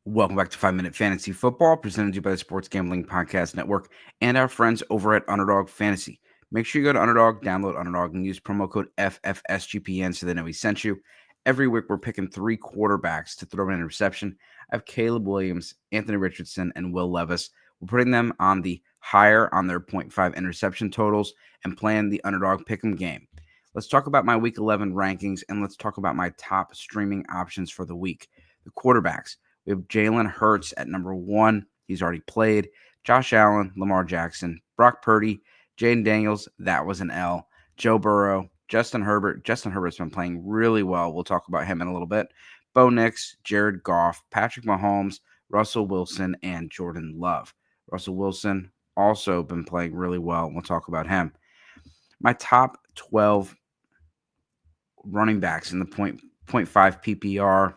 Welcome back to 5 Minute Fantasy Football, presented to you by the Sports Gambling Podcast Network and our friends over at Underdog Fantasy. Make sure you go to Underdog, download Underdog, and use promo code FFSGPN so they know we sent you. Every week, we're picking 3 quarterbacks to throw an interception. I have Caleb Williams, Anthony Richardson, and Will Levis. We're putting them on the higher on their 0.5 interception totals and playing the Underdog Pick'em game. Let's talk about my Week 11 rankings, and let's talk about my top streaming options for the week. The quarterbacks. We have Jalen Hurts at number 1. He's already played. Josh Allen, Lamar Jackson, Brock Purdy, Jayden Daniels. That was an L. Joe Burrow, Justin Herbert. Justin Herbert's been playing really well. We'll talk about him in a little bit. Bo Nix, Jared Goff, Patrick Mahomes, Russell Wilson, and Jordan Love. Russell Wilson also been playing really well. We'll talk about him. My top 12 running backs in the 0.5 PPR.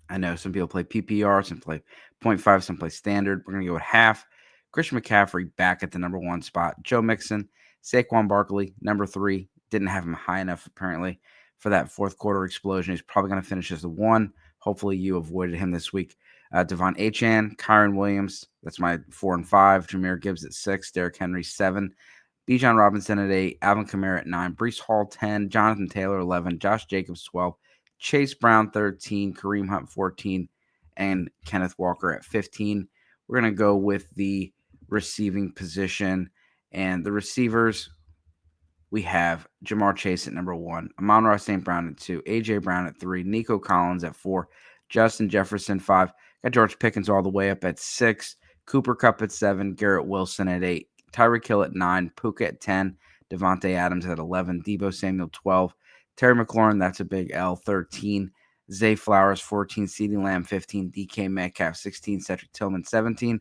I know some people play PPR, some play 0.5, some play standard. We're going to go with half. Christian McCaffrey back at the number 1 spot. Joe Mixon, Saquon Barkley, number 3. Didn't have him high enough, apparently, for that fourth quarter explosion. He's probably going to finish as the 1. Hopefully, you avoided him this week. Devon Achane, Kyron Williams. That's my 4 and 5. Jahmyr Gibbs at 6. Derrick Henry, 7. Bijan Robinson at 8. Alvin Kamara at 9. Breece Hall, 10. Jonathan Taylor, 11. Josh Jacobs, 12. Chase Brown, 13, Kareem Hunt, 14, and Kenneth Walker at 15. We're going to go with the receiving position. And the receivers, we have Jamar Chase at number 1, Amon-Ra St. Brown at 2, A.J. Brown at 3, Nico Collins at 4, Justin Jefferson, 5. Got George Pickens all the way up at 6, Cooper Kupp at 7, Garrett Wilson at 8, Tyreek Hill at 9, Puka at 10, Devontae Adams at 11, Deebo Samuel, 12, Terry McLaurin, that's a big L, 13. Zay Flowers, 14. CeeDee Lamb, 15. DK Metcalf, 16. Cedric Tillman, 17.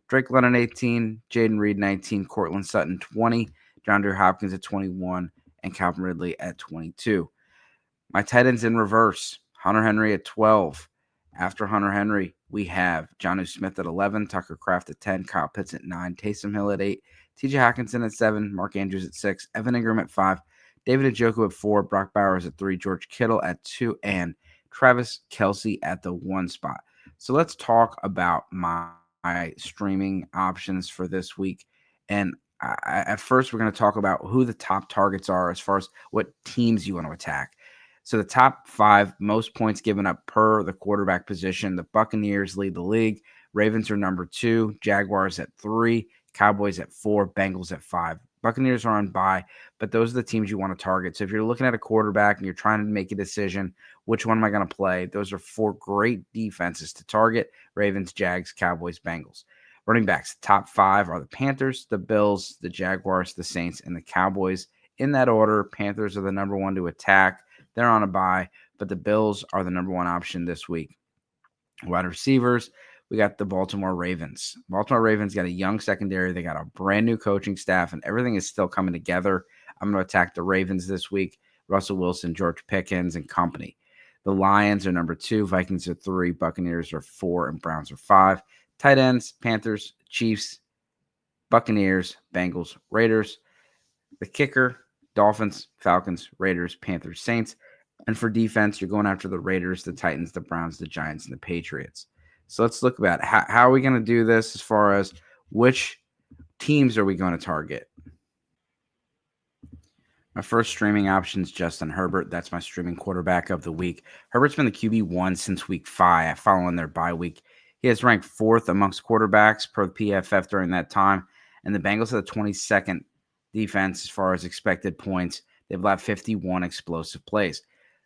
Drake London, 18. Jaden Reed, 19. Cortland Sutton, 20. DeAndre Hopkins at 21. And Calvin Ridley at 22. My tight ends in reverse. Hunter Henry at 12. After Hunter Henry, we have Jonnu Smith at 11. Tucker Kraft at 10. Kyle Pitts at 9. Taysom Hill at 8. TJ Hockenson at 7. Mark Andrews at 6. Evan Ingram at 5. David Njoku at 4, Brock Bowers at 3, George Kittle at 2, and Travis Kelce at the 1 spot. So let's talk about my streaming options for this week. And at first, we're going to talk about who the top targets are as far as what teams you want to attack. So the top 5 most points given up per the quarterback position. The Buccaneers lead the league. Ravens are number 2. Jaguars at 3. Cowboys at 4. Bengals at 5. Buccaneers are on bye, but those are the teams you want to target. So if you're looking at a quarterback and you're trying to make a decision, which one am I going to play? Those are 4 great defenses to target: Ravens, Jags, Cowboys, Bengals. Running backs, top 5 are the Panthers, the Bills, the Jaguars, the Saints, and the Cowboys. In that order, Panthers are the number 1 to attack. They're on a bye, but the Bills are the number 1 option this week. Wide receivers, we got the Baltimore Ravens. Baltimore Ravens got a young secondary. They got a brand new coaching staff, and everything is still coming together. I'm going to attack the Ravens this week. Russell Wilson, George Pickens, and company. The Lions are number 2. Vikings are 3. Buccaneers are 4. And Browns are 5. Tight ends, Panthers, Chiefs, Buccaneers, Bengals, Raiders. The kicker, Dolphins, Falcons, Raiders, Panthers, Saints. And for defense, you're going after the Raiders, the Titans, the Browns, the Giants, and the Patriots. So let's look about how are we going to do this as far as which teams are we going to target. My first streaming option is Justin Herbert. That's my streaming quarterback of the week. Herbert's been the QB1 since week 5, following their bye week. He has ranked 4th amongst quarterbacks per PFF during that time, and the Bengals are the 22nd defense as far as expected points. They've allowed 51 explosive plays.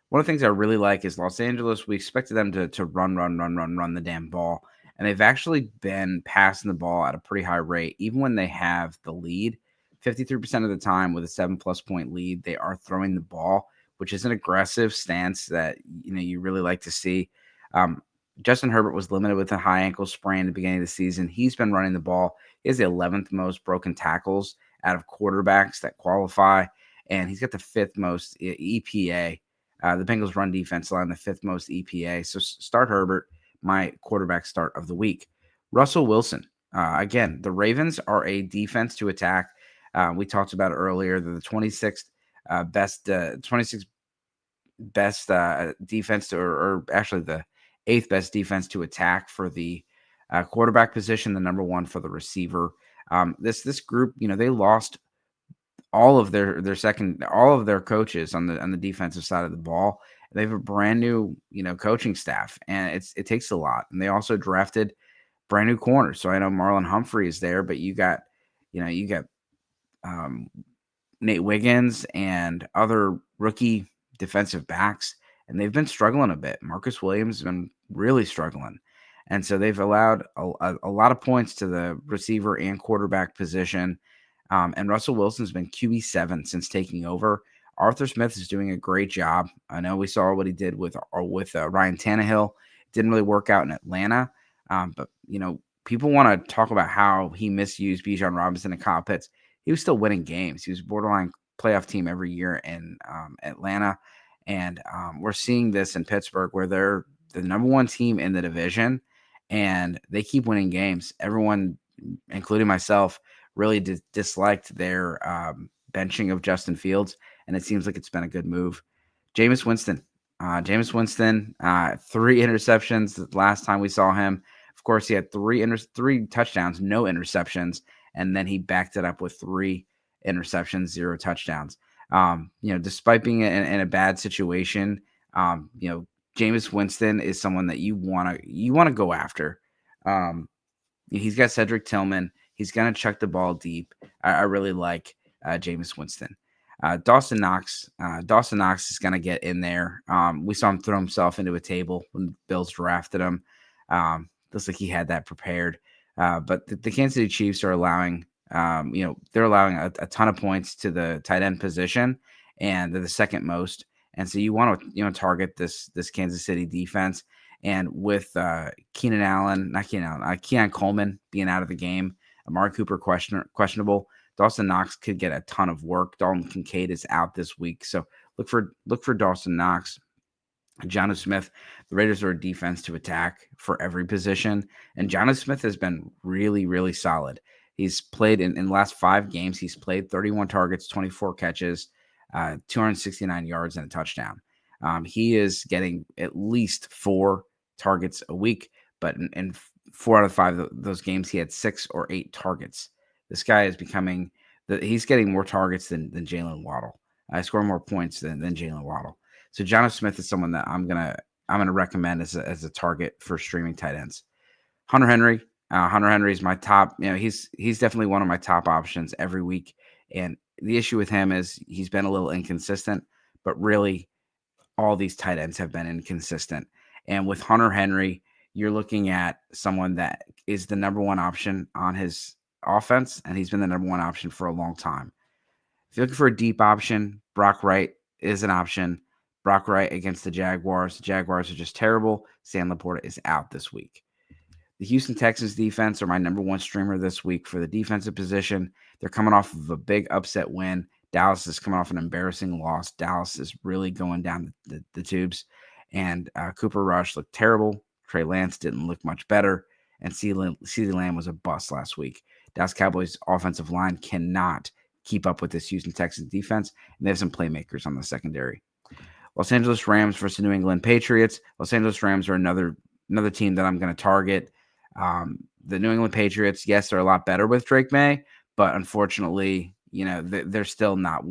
One of the things I really like is Los Angeles. We expected them to run the damn ball. And they've actually been passing the ball at a pretty high rate, even when they have the lead. 53% of the time with a 7+ point lead, they are throwing the ball, which is an aggressive stance that you really like to see. Justin Herbert was limited with a high ankle sprain at the beginning of the season. He's been running the ball. He has the 11th most broken tackles out of quarterbacks that qualify, and he's got the 5th most EPA. The Bengals run defense line, the 5th most EPA. So start Herbert, my quarterback start of the week. Russell Wilson. Again, the Ravens are a defense to attack. We talked about it earlier. They're the 26th best defense to, or actually the 8th best defense to attack for the quarterback position, the number one for the receiver. This group, they lost all of all of their coaches on the defensive side of the ball. They have a brand new, coaching staff, and it takes a lot. And they also drafted brand new corners. So I know Marlon Humphrey is there, but you got um, Nate Wiggins and other rookie defensive backs, and they've been struggling a bit. Marcus Williams has been really struggling. And so they've allowed a lot of points to the receiver and quarterback position. And Russell Wilson's been QB7 since taking over. Arthur Smith is doing a great job. I know we saw what he did with Ryan Tannehill. Didn't really work out in Atlanta. But, people want to talk about how he misused Bijan Robinson and Kyle Pitts. He was still winning games. He was a borderline playoff team every year in Atlanta. And we're seeing this in Pittsburgh where they're the number one team in the division and they keep winning games. Everyone, including myself, really disliked their benching of Justin Fields, and it seems like it's been a good move. Jameis Winston. 3 interceptions the last time we saw him. Of course, he had three touchdowns, no interceptions, and then he backed it up with 3 interceptions, 0 touchdowns. Despite being in a bad situation, Jameis Winston is someone that you want to go after. He's got Cedric Tillman. He's going to chuck the ball deep. I really like Jameis Winston. Dawson Knox. Dawson Knox is going to get in there. We saw him throw himself into a table when the Bills drafted him. Looks like he had that prepared. But the Kansas City Chiefs are allowing, they're allowing a ton of points to the tight end position, and they're the second most. And so you want to, target this Kansas City defense. And with Keenan Coleman being out of the game, Amari Cooper questionable, Dawson Knox could get a ton of work. Dalton Kincaid is out this week, so look for Dawson Knox. Jonnu Smith, the Raiders are a defense to attack for every position, and Jonnu Smith has been really, really solid. He's played in the last 5 games. He's played 31 targets, 24 catches, 269 yards, and a touchdown. He is getting at least 4 targets a week, but in 4 out of 5 of those games, he had 6 or 8 targets. This guy is he's getting more targets than Jalen Waddle. I score more points than Jalen Waddle. So Jonnu Smith is someone that I'm gonna recommend as a target for streaming tight ends. Hunter Henry. Hunter Henry is my top. He's definitely one of my top options every week. And the issue with him is he's been a little inconsistent, but really all these tight ends have been inconsistent. And with Hunter Henry, you're looking at someone that is the number one option on his offense, and he's been the number one option for a long time. If you're looking for a deep option, Brock Wright is an option. Brock Wright against the Jaguars. The Jaguars are just terrible. Sam Laporta is out this week. The Houston Texans defense are my number one streamer this week for the defensive position. They're coming off of a big upset win. Dallas is coming off an embarrassing loss. Dallas is really going down the tubes. And Cooper Rush looked terrible. Trey Lance didn't look much better. And CeeDee Lamb was a bust last week. Dallas Cowboys offensive line cannot keep up with this Houston Texans defense. And they have some playmakers on the secondary. Los Angeles Rams versus New England Patriots. Los Angeles Rams are another team that I'm going to target. The New England Patriots, yes, they're a lot better with Drake May, but unfortunately, they're still not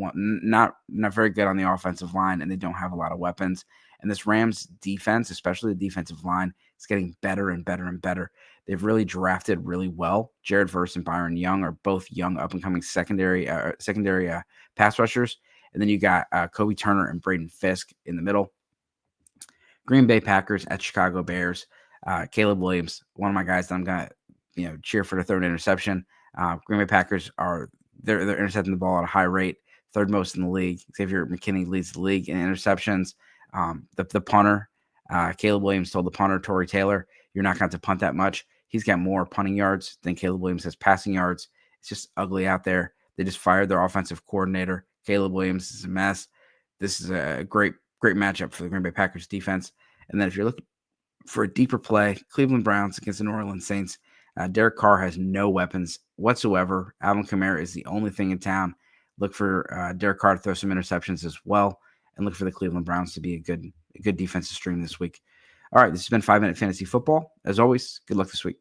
very good on the offensive line, and they don't have a lot of weapons. And this Rams defense, especially the defensive line, is getting better and better and better. They've really drafted really well. Jared Verse and Byron Young are both young, up-and-coming secondary pass rushers. And then you got Kobe Turner and Braden Fisk in the middle. Green Bay Packers at Chicago Bears. Caleb Williams, one of my guys that I'm going to cheer for the third interception. Green Bay Packers they're intercepting the ball at a high rate, third most in the league. Xavier McKinney leads the league in interceptions. The punter, Caleb Williams told the punter, Torrey Taylor, you're not going to punt that much. He's got more punting yards than Caleb Williams has passing yards. It's just ugly out there. They just fired their offensive coordinator. Caleb Williams is a mess. This is a great matchup for the Green Bay Packers defense. And then if you're looking for a deeper play, Cleveland Browns against the New Orleans Saints. Derek Carr has no weapons whatsoever. Alvin Kamara is the only thing in town. Look for Derek Carr to throw some interceptions as well, and look for the Cleveland Browns to be a good defensive stream this week. All right, this has been 5 Minute Fantasy Football. As always, good luck this week.